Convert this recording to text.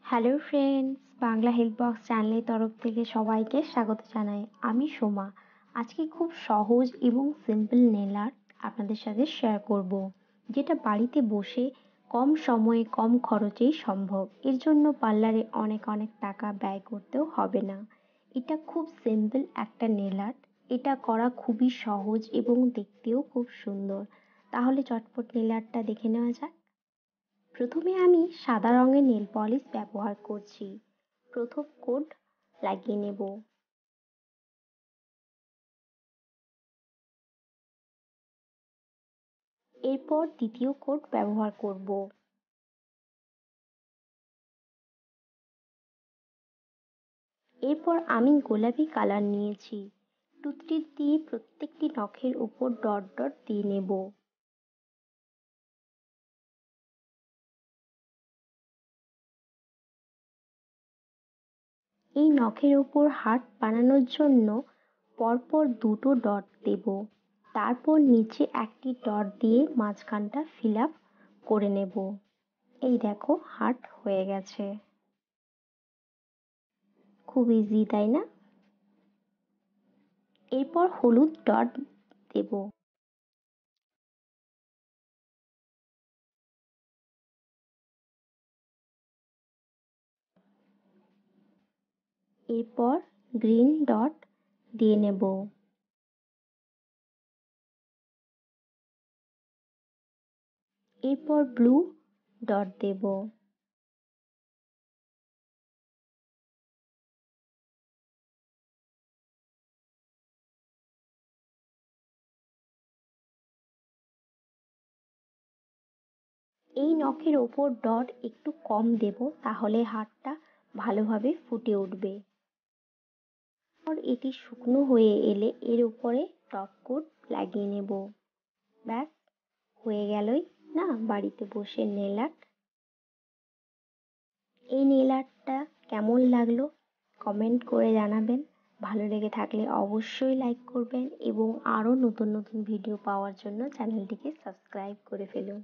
Hello friends, Bangla help box চ্যানেলের তরফ থেকে সবাইকে স্বাগত জানাই। আমি সোমা। আজকে খুব সহজ এবং সিম্পল নেল আর্ট আপনাদের সাথে শেয়ার করব, যেটা বাড়িতে বসে কম সময়ে কম খরচেই সম্ভব। এর জন্য পার্লারে অনেক অনেক টাকা ব্যয় করতেও হবে না। এটা খুব সিম্পল একটা নেল আর্ট। এটা করা খুবই সহজ এবং দেখতেও খুব সুন্দর। তাহলে চটপট নেল আর্টটা দেখে নেওয়া যাক। প্রথমে আমি সাদা রঙের নেল পলিশ ব্যবহার করছি। প্রথম কোট লাগিয়ে নেব। এরপর দ্বিতীয় কোট ব্যবহার করব। এরপর আমি গোলাপি কালার নিয়েছি। টুথপিক দিয়ে প্রত্যেকটি নখের উপর ডট ডট দিয়ে নেব। এই নখের উপর হার্ট বানানোর জন্য পরপর দুটো ডট দেব। তারপর নিচে একটি ডট দিয়ে মাঝখানটা ফিল আপ করে নেব। এই দেখো, হার্ট হয়ে গেছে। খুব ইজি, তাই না? এরপর হলুদ ডট দেব। এরপর গ্রিন ডট দিয়ে নেব। এরপর ব্লু ডট দেব। এই নখের ওপর ডট একটু কম দেব, তাহলে হাতটা ভালোভাবে ফুটে উঠবে। আর এটি শুকনো হয়ে এলে এর উপরে টপ কোট লাগিয়ে নেব। ব্যাস, হয়ে গেলই না বাড়িতে বসে নেল আর্ট। এই নেল আর্টটা কেমন লাগলো কমেন্ট করে জানাবেন। ভালো লেগে থাকলে অবশ্যই লাইক করবেন এবং আরও নতুন নতুন ভিডিও পাওয়ার জন্য চ্যানেলটিকে সাবস্ক্রাইব করে ফেলুন।